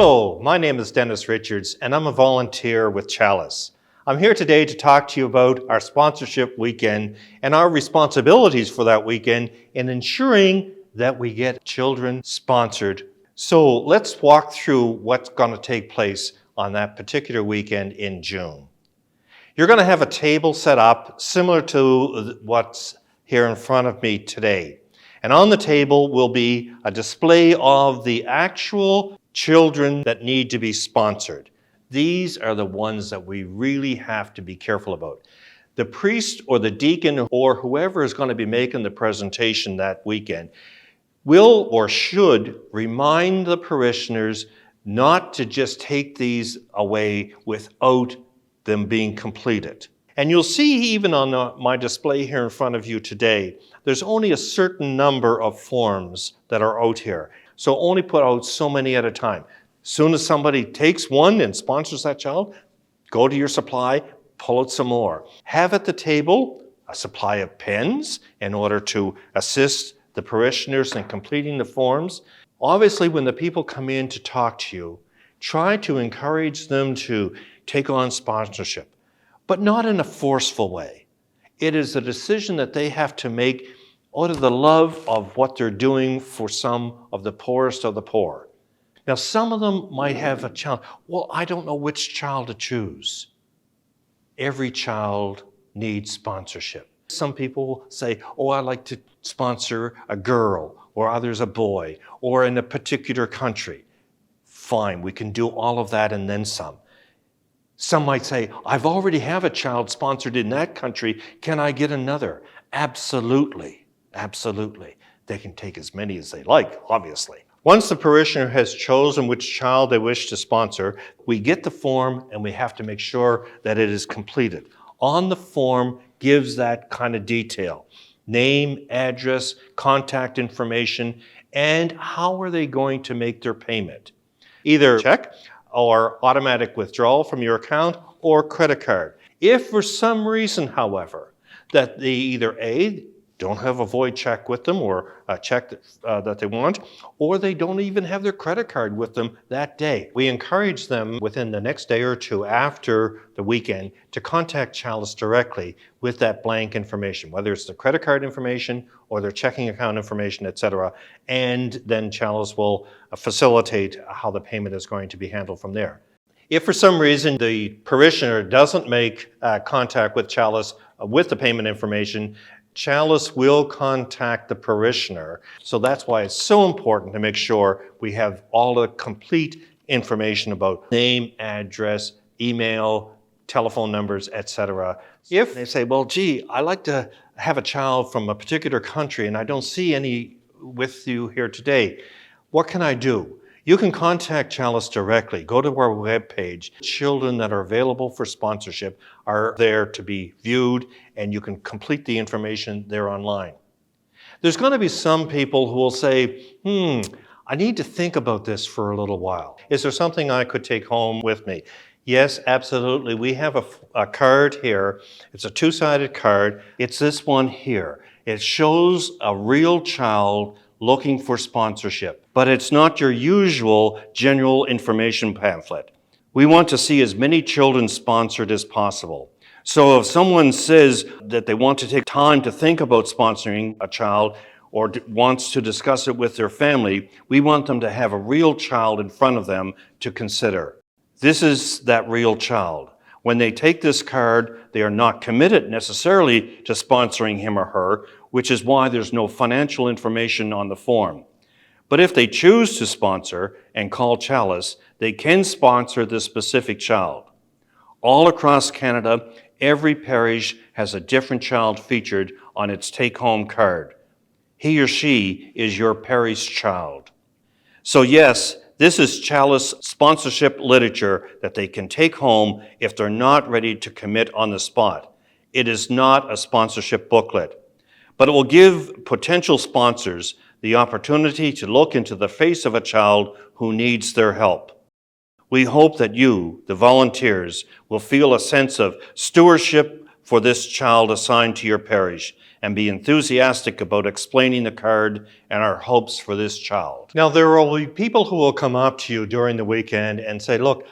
Hello, my name is Dennis Richards, and I'm a volunteer with Chalice. I'm here today to talk to you about our sponsorship weekend and our responsibilities for that weekend in ensuring that we get children sponsored. So let's walk through what's going to take place on that particular weekend in June. You're going to have a table set up similar to what's here in front of me today. And on the table will be a display of the actual children that need to be sponsored. These are the ones that we really have to be careful about. The priest or the deacon or whoever is going to be making the presentation that weekend will or should remind the parishioners not to just take these away without them being completed. And you'll see even on my display here in front of you today, there's only a certain number of forms that are out here. So only put out so many at a time. As soon as somebody takes one and sponsors that child, go to your supply, pull out some more. Have at the table a supply of pens in order to assist the parishioners in completing the forms. Obviously, when the people come in to talk to you, try to encourage them to take on sponsorship, but not in a forceful way. It is a decision that they have to make out of the love of what they're doing for some of the poorest of the poor. Now, some of them might have a child. Well, I don't know which child to choose. Every child needs sponsorship. Some people say, oh, I like to sponsor a girl, or others a boy, or in a particular country. Fine, we can do all of that and then some. Some might say, I've already have a child sponsored in that country. Can I get another? Absolutely, absolutely. They can take as many as they like, obviously. Once the parishioner has chosen which child they wish to sponsor, we get the form and we have to make sure that it is completed. On the form gives that kind of detail. Name, address, contact information, and how are they going to make their payment. Either check or automatic withdrawal from your account or credit card. If for some reason, however, that they either A, don't have a void check with them or a check that they want, or they don't even have their credit card with them that day. We encourage them within the next day or two after the weekend to contact Chalice directly with that blank information, whether it's the credit card information or their checking account information, etc. And then Chalice will facilitate how the payment is going to be handled from there. If for some reason the parishioner doesn't make contact with Chalice with the payment information, Chalice will contact the parishioner. So that's why it's so important to make sure we have all the complete information about name, address, email, telephone numbers, etc. If they say, well, gee, I like to have a child from a particular country and I don't see any with you here today, what can I do? You can contact Chalice directly. Go to our webpage. Children that are available for sponsorship are there to be viewed, and you can complete the information there online. There's going to be some people who will say, I need to think about this for a little while. Is there something I could take home with me? Yes, absolutely. We have a card here. It's a two-sided card. It's this one here. It shows a real child looking for sponsorship, but it's not your usual general information pamphlet. We want to see as many children sponsored as possible. So if someone says that they want to take time to think about sponsoring a child or wants to discuss it with their family, we want them to have a real child in front of them to consider. This is that real child. When they take this card, they are not committed necessarily to sponsoring him or her, which is why there's no financial information on the form. But if they choose to sponsor and call Chalice, they can sponsor this specific child. All across Canada, every parish has a different child featured on its take-home card. He or she is your parish child. So yes, this is Chalice sponsorship literature that they can take home if they're not ready to commit on the spot. It is not a sponsorship booklet, but it will give potential sponsors the opportunity to look into the face of a child who needs their help. We hope that you, the volunteers, will feel a sense of stewardship for this child assigned to your parish and be enthusiastic about explaining the card and our hopes for this child. Now, there will be people who will come up to you during the weekend and say, look,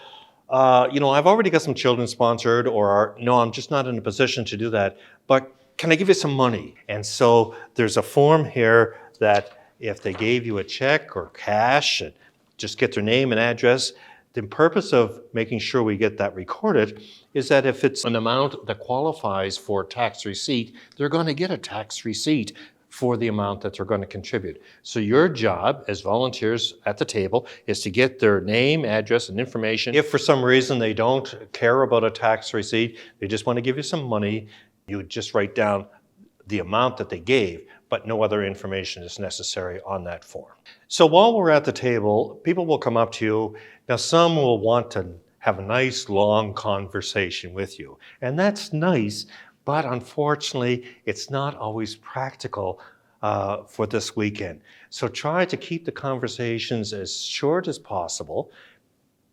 I've already got some children sponsored, or no, I'm just not in a position to do that, but can I give you some money? And so there's a form here that if they gave you a check or cash, and just get their name and address. The purpose of making sure we get that recorded is that if it's an amount that qualifies for tax receipt, they're going to get a tax receipt for the amount that they're going to contribute. So your job as volunteers at the table is to get their name, address, and information. If for some reason they don't care about a tax receipt, they just want to give you some money, you would just write down the amount that they gave, but no other information is necessary on that form. So while we're at the table, people will come up to you. Now, some will want to have a nice long conversation with you, and that's nice, but unfortunately, it's not always practical for this weekend. So try to keep the conversations as short as possible,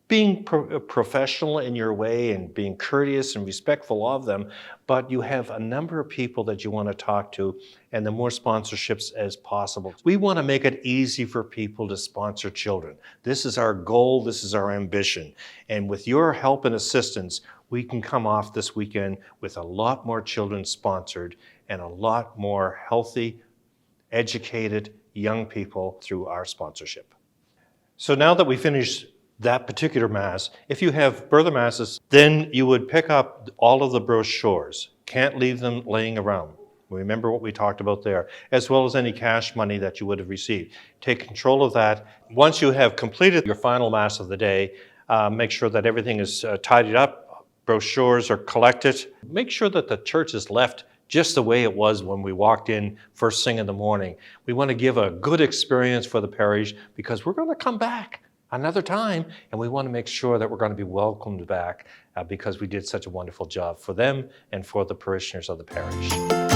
being professional in your way and being courteous and respectful of them, but you have a number of people that you want to talk to, and the more sponsorships as possible. We want to make it easy for people to sponsor children. This is our goal, this is our ambition, and with your help and assistance, we can come off this weekend with a lot more children sponsored and a lot more healthy, educated young people through our sponsorship. So now that we finished that particular Mass, if you have further Masses, then you would pick up all of the brochures. Can't leave them laying around. Remember what we talked about there, as well as any cash money that you would have received. Take control of that. Once you have completed your final Mass of the day, make sure that everything is tidied up, brochures are collected. Make sure that the church is left just the way it was when we walked in first thing in the morning. We want to give a good experience for the parish because we're going to come back another time, and we want to make sure that we're going to be welcomed back because we did such a wonderful job for them and for the parishioners of the parish.